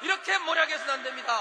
이렇게 몰약해서는 안 됩니다.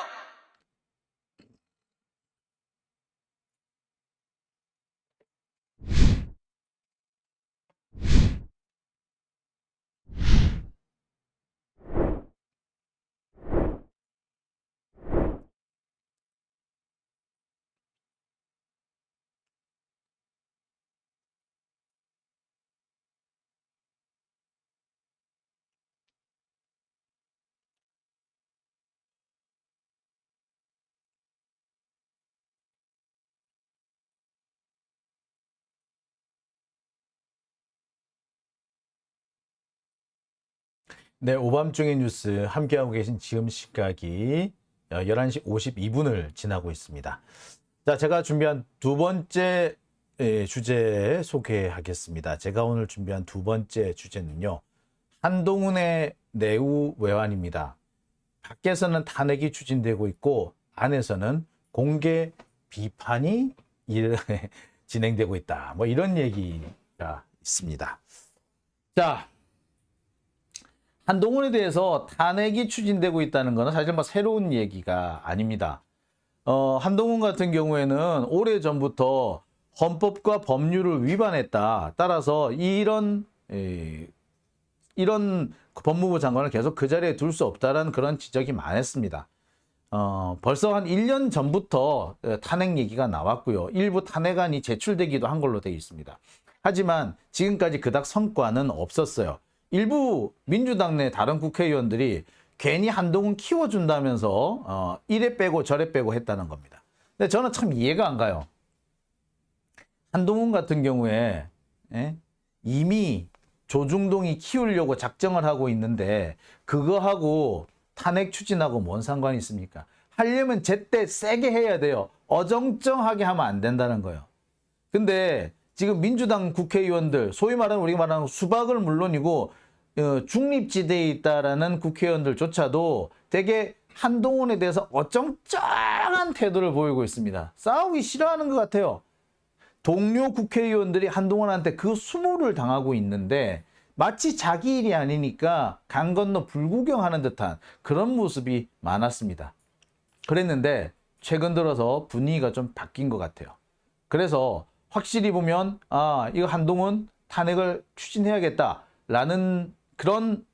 네, 오밤중의 뉴스 함께하고 계신 지금 시각이 11시 52분을 지나고 있습니다. 자, 제가 준비한 두 번째 주제 소개하겠습니다. 제가 오늘 준비한 두 번째 주제는요. 한동훈의 내후 외환입니다. 밖에서는 탄핵이 추진되고 있고 안에서는 공개 비판이 진행되고 있다. 뭐 이런 얘기가 있습니다. 자, 한동훈에 대해서 탄핵이 추진되고 있다는 것은 사실 뭐 새로운 얘기가 아닙니다. 한동훈 같은 경우에는 오래전부터 헌법과 법률을 위반했다. 따라서 이런 법무부 장관을 계속 그 자리에 둘 수 없다라는 그런 지적이 많았습니다. 벌써 한 1년 전부터 탄핵 얘기가 나왔고요. 일부 탄핵안이 제출되기도 한 걸로 되어 있습니다. 하지만 지금까지 그닥 성과는 없었어요. 일부 민주당 내 다른 국회의원들이 괜히 한동훈 키워준다면서 이래 빼고 저래 빼고 했다는 겁니다. 근데 저는 참 이해가 안 가요. 한동훈 같은 경우에 이미 조중동이 키우려고 작정을 하고 있는데 그거하고 탄핵 추진하고 뭔 상관이 있습니까? 하려면 제때 세게 해야 돼요. 어정쩡하게 하면 안 된다는 거예요. 근데 지금 민주당 국회의원들, 소위 말하는 우리가 말하는 수박을 물론이고 중립지대에 있다라는 국회의원들조차도 되게 한동훈에 대해서 어정쩡한 태도를 보이고 있습니다. 싸우기 싫어하는 것 같아요. 동료 국회의원들이 한동훈한테 그 수모를 당하고 있는데 마치 자기 일이 아니니까 강 건너 불구경하는 듯한 그런 모습이 많았습니다. 그랬는데 최근 들어서 분위기가 좀 바뀐 것 같아요. 그래서 확실히 보면 이거 한동훈 탄핵을 추진해야겠다라는 그런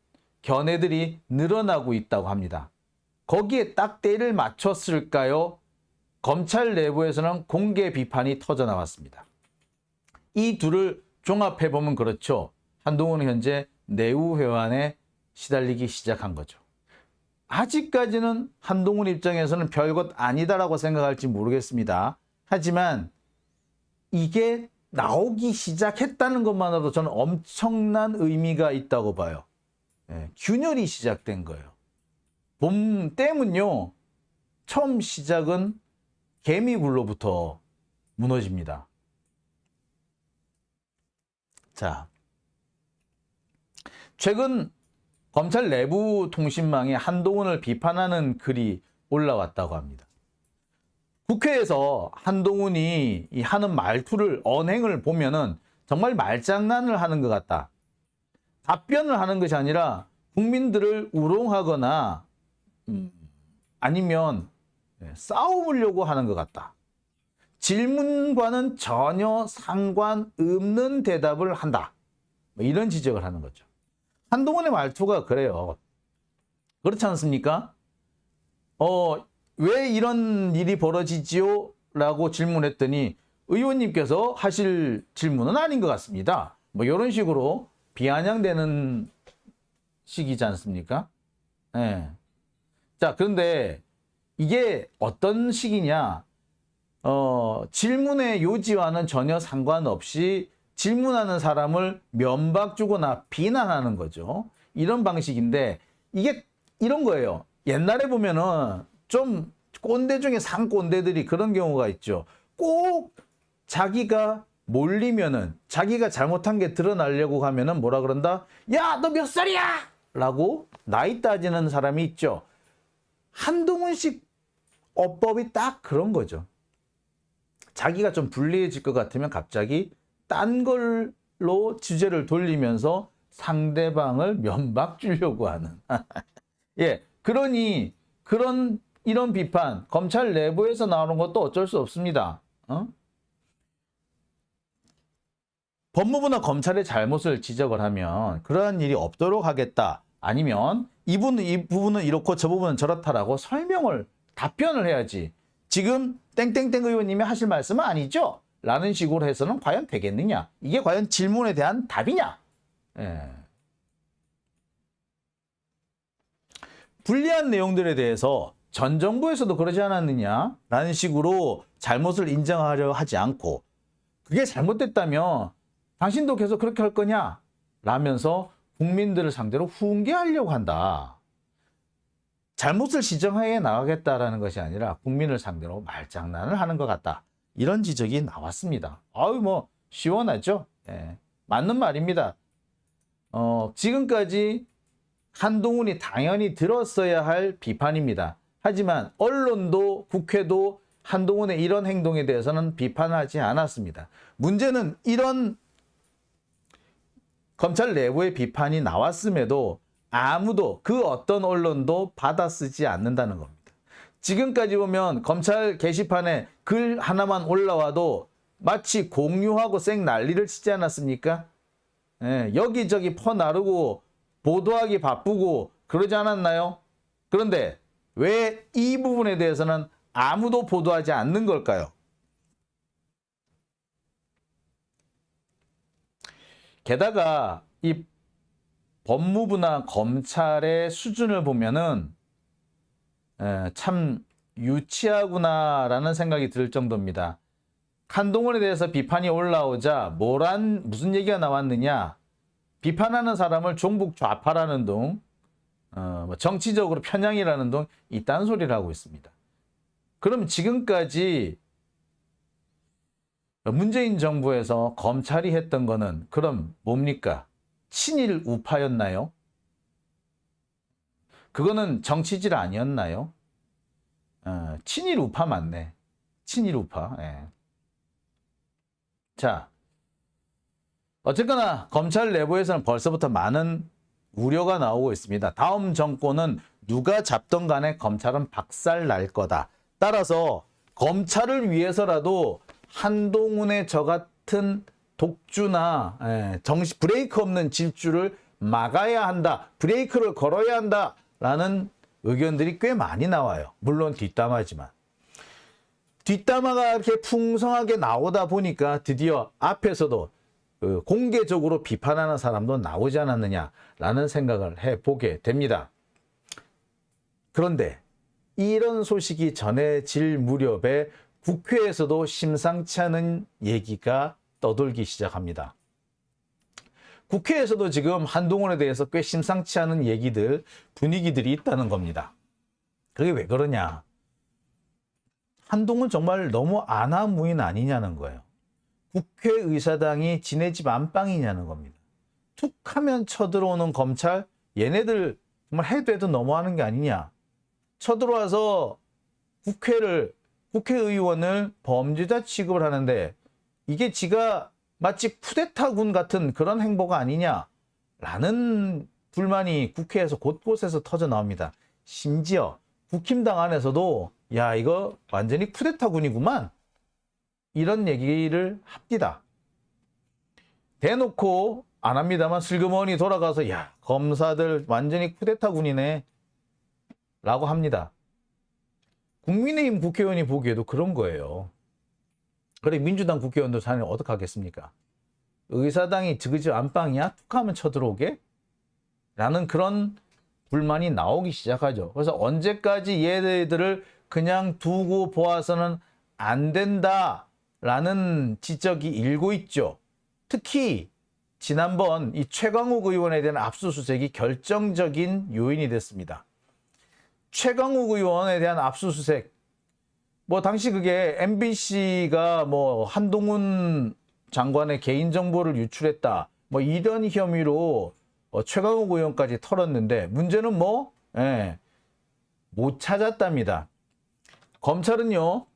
견해들이 늘어나고 있다고 합니다. 거기에 딱 때를 맞췄을까요? 검찰 내부에서는 공개 비판이 터져나왔습니다. 이 둘을 종합해보면 그렇죠. 한동훈은 현재 내후 회환에 시달리기 시작한 거죠. 아직까지는 한동훈 입장에서는 별것 아니다라고 생각할지 모르겠습니다. 하지만 이게 나오기 시작했다는 것만으로도 저는 엄청난 의미가 있다고 봐요. 균열이 시작된 거예요. 봄 때문요. 처음 시작은 개미굴로부터 무너집니다. 자, 최근 검찰 내부 통신망에 한동훈을 비판하는 글이 올라왔다고 합니다. 국회에서 한동훈이 하는 말투를 언행을 보면은 정말 말장난을 하는 것 같다. 답변을 하는 것이 아니라 국민들을 우롱하거나 아니면 싸우려고 하는 것 같다. 질문과는 전혀 상관없는 대답을 한다. 이런 지적을 하는 거죠. 한동훈의 말투가 그래요. 그렇지 않습니까? 왜 이런 일이 벌어지지요? 라고 질문했더니 의원님께서 하실 질문은 아닌 것 같습니다. 뭐 이런 식으로 비아냥대는 식이지 않습니까? 네. 자, 그런데 이게 어떤 식이냐? 질문의 요지와는 전혀 상관없이 질문하는 사람을 면박 주거나 비난하는 거죠. 이런 방식인데 이게 이런 거예요. 옛날에 보면은 좀 꼰대 중에 상꼰대들이 그런 경우가 있죠. 꼭 자기가 몰리면은 자기가 잘못한 게 드러나려고 하면은 뭐라 그런다? 야, 너 몇 살이야? 라고 나이 따지는 사람이 있죠. 한동훈식 어법이 딱 그런 거죠. 자기가 좀 불리해질 것 같으면 갑자기 딴 걸로 주제를 돌리면서 상대방을 면박 주려고 하는. 예, 그러니 이런 비판, 검찰 내부에서 나오는 것도 어쩔 수 없습니다. 법무부나 검찰의 잘못을 지적을 하면 그러한 일이 없도록 하겠다. 아니면 이 부분은 이렇고 저 부분은 저렇다라고 답변을 해야지. 지금 땡땡땡 의원님이 하실 말씀은 아니죠? 라는 식으로 해서는 과연 되겠느냐? 이게 과연 질문에 대한 답이냐? 예. 불리한 내용들에 대해서 전 정부에서도 그러지 않았느냐? 라는 식으로 잘못을 인정하려 하지 않고 그게 잘못됐다면 당신도 계속 그렇게 할 거냐? 라면서 국민들을 상대로 훈계하려고 한다. 잘못을 시정해 나가겠다라는 것이 아니라 국민을 상대로 말장난을 하는 것 같다. 이런 지적이 나왔습니다. 아유, 시원하죠? 예, 맞는 말입니다. 지금까지 한동훈이 당연히 들었어야 할 비판입니다. 하지만 언론도 국회도 한동훈의 이런 행동에 대해서는 비판하지 않았습니다. 문제는 이런 검찰 내부의 비판이 나왔음에도 아무도 그 어떤 언론도 받아쓰지 않는다는 겁니다. 지금까지 보면 검찰 게시판에 글 하나만 올라와도 마치 공유하고 쌩 난리를 치지 않았습니까? 예, 여기저기 퍼나르고 보도하기 바쁘고 그러지 않았나요? 그런데 왜 이 부분에 대해서는 아무도 보도하지 않는 걸까요? 게다가 이 법무부나 검찰의 수준을 보면은 참 유치하구나라는 생각이 들 정도입니다. 한동훈에 대해서 비판이 올라오자 무슨 얘기가 나왔느냐? 비판하는 사람을 종북 좌파라는 둥, 정치적으로 편향이라는 둥 이딴 소리를 하고 있습니다. 그럼 지금까지 문재인 정부에서 검찰이 했던 거는 그럼 뭡니까? 친일 우파였나요? 그거는 정치질 아니었나요? 친일 우파 맞네. 친일 우파. 예. 자, 어쨌거나 검찰 내부에서는 벌써부터 많은 우려가 나오고 있습니다. 다음 정권은 누가 잡던 간에 검찰은 박살 날 거다. 따라서 검찰을 위해서라도 한동훈의 저 같은 독주나 브레이크 없는 질주를 막아야 한다. 브레이크를 걸어야 한다라는 의견들이 꽤 많이 나와요. 물론 뒷담화지만. 뒷담화가 이렇게 풍성하게 나오다 보니까 드디어 앞에서도 공개적으로 비판하는 사람도 나오지 않았느냐라는 생각을 해보게 됩니다. 그런데 이런 소식이 전해질 무렵에 국회에서도 심상치 않은 얘기가 떠돌기 시작합니다. 국회에서도 지금 한동훈에 대해서 꽤 심상치 않은 분위기들이 있다는 겁니다. 그게 왜 그러냐? 한동훈 정말 너무 안하무인 아니냐는 거예요. 국회의사당이 지네 집 안방이냐는 겁니다. 툭 하면 쳐들어오는 검찰, 얘네들 정말 해도 해도 너무하는 게 아니냐. 쳐들어와서 국회의원을 범죄자 취급을 하는데 이게 지가 마치 쿠데타군 같은 그런 행보가 아니냐라는 불만이 국회에서 곳곳에서 터져 나옵니다. 심지어 국힘당 안에서도 야 이거 완전히 쿠데타군이구만 이런 얘기를 합니다. 대놓고 안 합니다만 슬그머니 돌아가서 야 검사들 완전히 쿠데타군이네 라고 합니다. 국민의힘 국회의원이 보기에도 그런 거예요. 그래 민주당 국회의원들 사는 어떻게 하겠습니까? 의사당이 지그지 안방이야? 툭 하면 쳐들어오게? 라는 그런 불만이 나오기 시작하죠. 그래서 언제까지 얘네들을 그냥 두고 보아서는 안 된다라는 지적이 일고 있죠. 특히 지난번 이 최강욱 의원에 대한 압수수색이 결정적인 요인이 됐습니다. 최강욱 의원에 대한 압수수색, 당시 그게 MBC가 한동훈 장관의 개인정보를 유출했다, 이런 혐의로 최강욱 의원까지 털었는데 문제는 못 찾았답니다. 검찰은요,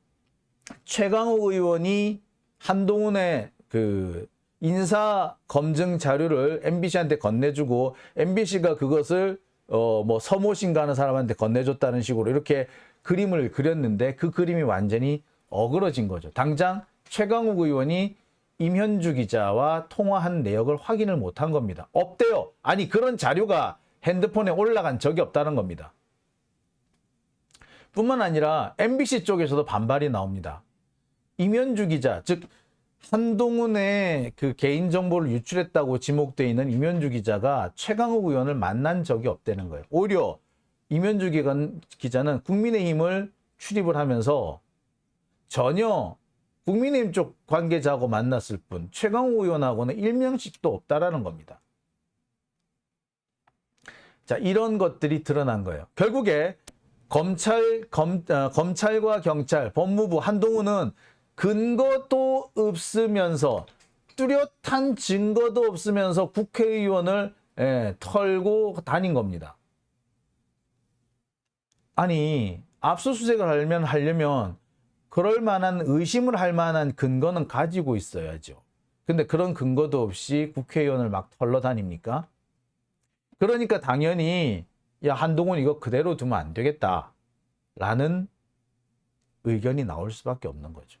최강욱 의원이 한동훈의 그 인사 검증 자료를 MBC한테 건네주고 MBC가 그것을 뭐 서모신 가는 사람한테 건네줬다는 식으로 이렇게 그림을 그렸는데 그 그림이 완전히 어그러진 거죠. 당장 최강욱 의원이 임현주 기자와 통화한 내역을 확인을 못한 겁니다. 없대요. 아니 그런 자료가 핸드폰에 올라간 적이 없다는 겁니다. 뿐만 아니라 MBC 쪽에서도 반발이 나옵니다. 임현주 기자, 즉 한동훈의 그 개인정보를 유출했다고 지목되어 있는 임현주 기자가 최강욱 의원을 만난 적이 없다는 거예요. 오히려 임현주 기자는 국민의힘을 출입을 하면서 전혀 국민의힘 쪽 관계자하고 만났을 뿐 최강욱 의원하고는 일명씩도 없다라는 겁니다. 자, 이런 것들이 드러난 거예요. 결국에 검찰과 경찰, 법무부, 한동훈은 근거도 없으면서 뚜렷한 증거도 없으면서 국회의원을 털고 다닌 겁니다. 아니 압수수색을 하려면 그럴 만한 의심을 할 만한 근거는 가지고 있어야죠. 근데 그런 근거도 없이 국회의원을 막 털러 다닙니까? 그러니까 당연히 야 한동훈 이거 그대로 두면 안 되겠다 라는 의견이 나올 수밖에 없는 거죠.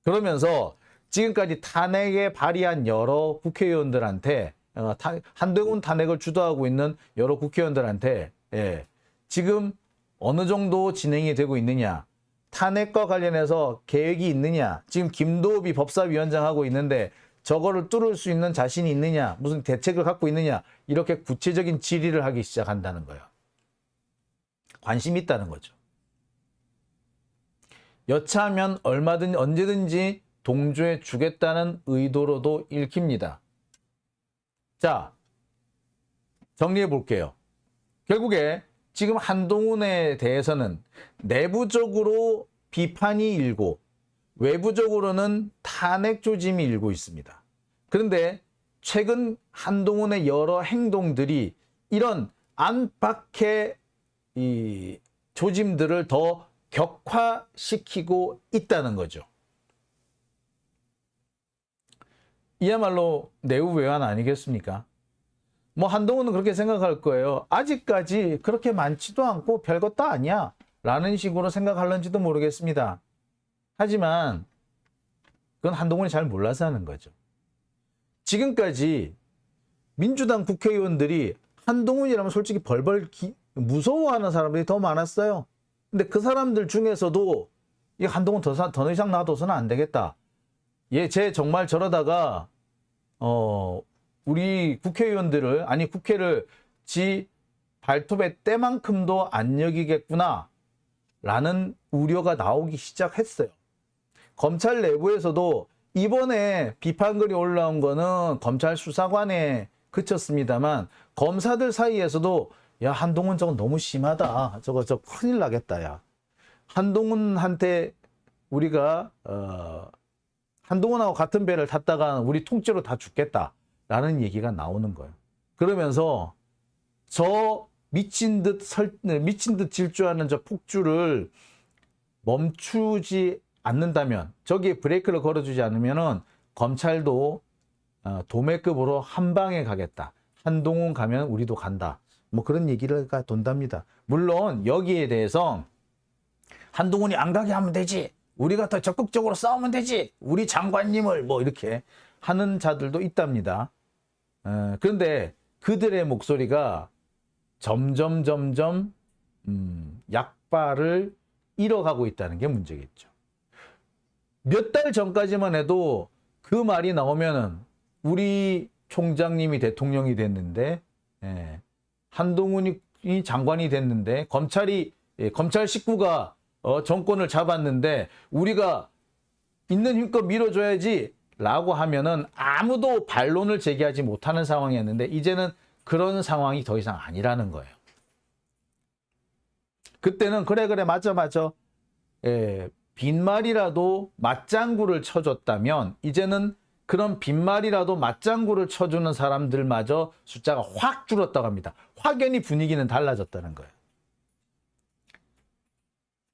그러면서 지금까지 탄핵에 발의한 여러 국회의원들한테 한동훈 탄핵을 주도하고 있는 여러 국회의원들한테 지금 어느 정도 진행이 되고 있느냐, 탄핵과 관련해서 계획이 있느냐, 지금 김도읍이 법사위원장 하고 있는데 저거를 뚫을 수 있는 자신이 있느냐, 무슨 대책을 갖고 있느냐, 이렇게 구체적인 질의를 하기 시작한다는 거예요. 관심이 있다는 거죠. 여차하면 얼마든지 언제든지 동조해 주겠다는 의도로도 읽힙니다. 자, 정리해 볼게요. 결국에 지금 한동훈에 대해서는 내부적으로 비판이 일고 외부적으로는 탄핵 조짐이 일고 있습니다. 그런데 최근 한동훈의 여러 행동들이 이런 안팎의 이 조짐들을 더 격화시키고 있다는 거죠. 이야말로 내후외환 아니겠습니까? 뭐 한동훈은 그렇게 생각할 거예요. 아직까지 그렇게 많지도 않고 별것도 아니야 라는 식으로 생각할런지도 모르겠습니다. 하지만 그건 한동훈이 잘 몰라서 하는 거죠. 지금까지 민주당 국회의원들이 한동훈이라면 솔직히 벌벌 무서워하는 사람들이 더 많았어요. 근데 그 사람들 중에서도 이 한동훈 더 이상 놔둬서는 안 되겠다. 쟤 정말 저러다가 우리 국회의원들을 아니 국회를 지 발톱의 때만큼도 안 여기겠구나 라는 우려가 나오기 시작했어요. 검찰 내부에서도 이번에 비판글이 올라온 거는 검찰 수사관에 그쳤습니다만 검사들 사이에서도 야 한동훈 저거 너무 심하다. 저거 큰일 나겠다. 야 한동훈한테 우리가 한동훈하고 같은 배를 탔다가 우리 통째로 다 죽겠다 라는 얘기가 나오는 거예요. 그러면서 저 미친 듯 질주하는 저 폭주를 멈추지 않는다면, 저기에 브레이크를 걸어주지 않으면은 검찰도 도매급으로 한 방에 가겠다. 한동훈 가면 우리도 간다. 뭐 그런 얘기가 돈답니다. 물론 여기에 대해서 한동훈이 안 가게 하면 되지. 우리가 더 적극적으로 싸우면 되지. 우리 장관님을 뭐 이렇게 하는 자들도 있답니다. 그런데 그들의 목소리가 점점 약발을 잃어가고 있다는 게 문제겠죠. 몇 달 전까지만 해도 그 말이 나오면은 우리 총장님이 대통령이 됐는데 한동훈이 장관이 됐는데 검찰 식구가 정권을 잡았는데 우리가 있는 힘껏 밀어줘야지 라고 하면은 아무도 반론을 제기하지 못하는 상황이었는데 이제는 그런 상황이 더 이상 아니라는 거예요. 그때는 그래 맞아 빈말이라도 맞장구를 쳐줬다면 이제는 그런 빈말이라도 맞장구를 쳐주는 사람들마저 숫자가 확 줄었다고 합니다. 확연히 분위기는 달라졌다는 거예요.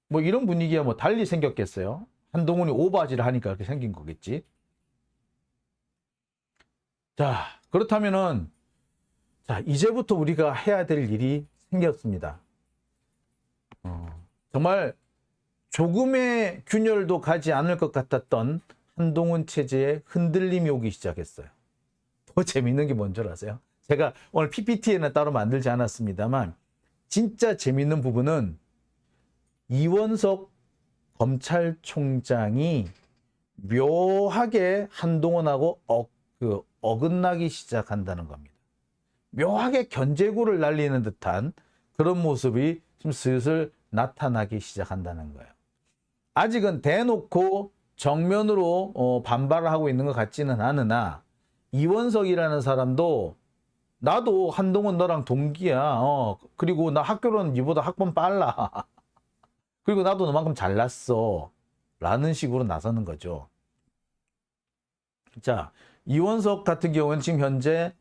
뭐 이런 분위기가 뭐 달리 생겼겠어요. 한동훈이 오바지를 하니까 그렇게 생긴 거겠지. 자, 그렇다면은 자, 이제부터 우리가 해야 될 일이 생겼습니다. 정말 조금의 균열도 가지 않을 것 같았던 한동훈 체제에 흔들림이 오기 시작했어요. 더 재밌는 게 뭔지 아세요? 제가 오늘 PPT에는 따로 만들지 않았습니다만 진짜 재밌는 부분은 이원석 검찰총장이 묘하게 한동훈하고 어긋나기 시작한다는 겁니다. 묘하게 견제구를 날리는 듯한 그런 모습이 좀 슬슬 나타나기 시작한다는 거예요. 아직은 대놓고 정면으로 반발을 하고 있는 것 같지는 않으나 이원석이라는 사람도 나도 한동훈 너랑 동기야. 그리고 나 학교로는 니보다 학번 빨라. 그리고 나도 너만큼 잘났어. 라는 식으로 나서는 거죠. 자, 이원석 같은 경우는 지금 현재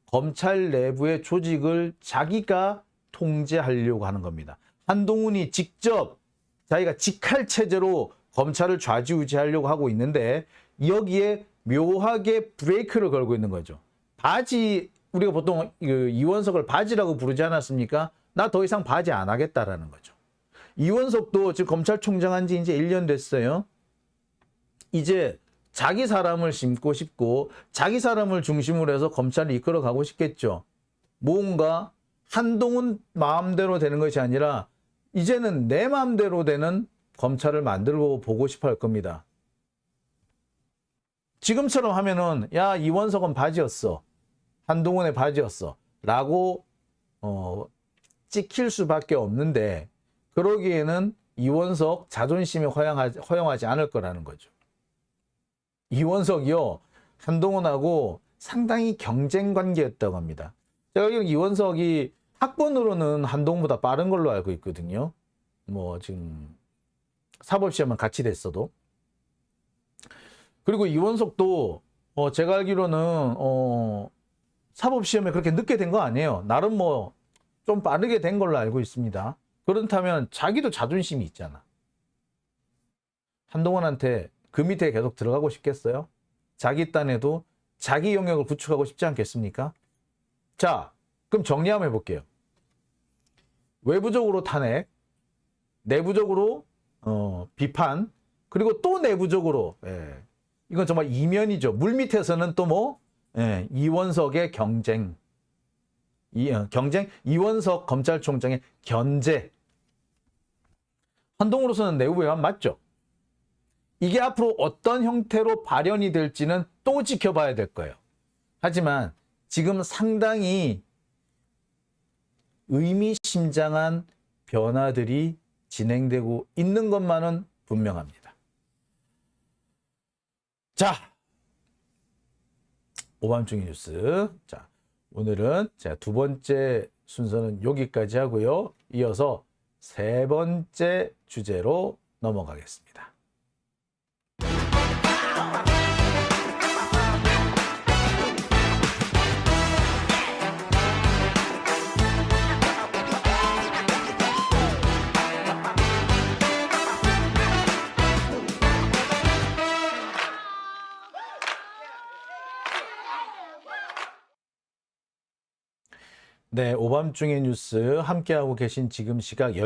검찰 내부의 조직을 자기가 통제하려고 하는 겁니다. 한동훈이 직접 자기가 직할 체제로 검찰을 좌지우지하려고 하고 있는데 여기에 묘하게 브레이크를 걸고 있는 거죠. 바지, 우리가 보통 이원석을 바지라고 부르지 않았습니까? 나 더 이상 바지 안 하겠다라는 거죠. 이원석도 지금 검찰총장 한 지 이제 1년 됐어요. 이제 자기 사람을 심고 싶고 자기 사람을 중심으로 해서 검찰을 이끌어 가고 싶겠죠. 뭔가 한동훈 마음대로 되는 것이 아니라 이제는 내 마음대로 되는 검찰을 만들고 보고 싶어 할 겁니다. 지금처럼 하면은 야, 이원석은 바지였어. 한동훈의 바지였어. 라고 찍힐 수밖에 없는데 그러기에는 이원석 자존심이 허용하지 않을 거라는 거죠. 이원석이요, 한동훈하고 상당히 경쟁 관계였다고 합니다. 제가 알기로는 이원석이 학번으로는 한동훈보다 빠른 걸로 알고 있거든요. 뭐 지금 사법시험은 같이 됐어도. 그리고 이원석도 제가 알기로는 사법시험에 그렇게 늦게 된 거 아니에요. 나름 뭐 좀 빠르게 된 걸로 알고 있습니다. 그렇다면 자기도 자존심이 있잖아. 한동훈한테 그 밑에 계속 들어가고 싶겠어요? 자기 딴에도 자기 영역을 구축하고 싶지 않겠습니까? 자, 그럼 정리 한번 해볼게요. 외부적으로 탄핵, 내부적으로 비판, 그리고 또 내부적으로 이건 정말 이면이죠. 물밑에서는 또 뭐 이원석의 경쟁, 이원석 검찰총장의 견제. 한동훈으로서는 내부 외환 맞죠? 이게 앞으로 어떤 형태로 발현이 될지는 또 지켜봐야 될 거예요. 하지만 지금 상당히 의미심장한 변화들이 진행되고 있는 것만은 분명합니다. 자, 오밤중의 뉴스. 자, 오늘은 자, 두 번째 순서는 여기까지 하고요. 이어서 세 번째 주제로 넘어가겠습니다. 네, 오밤중의 뉴스 함께하고 계신 지금 시각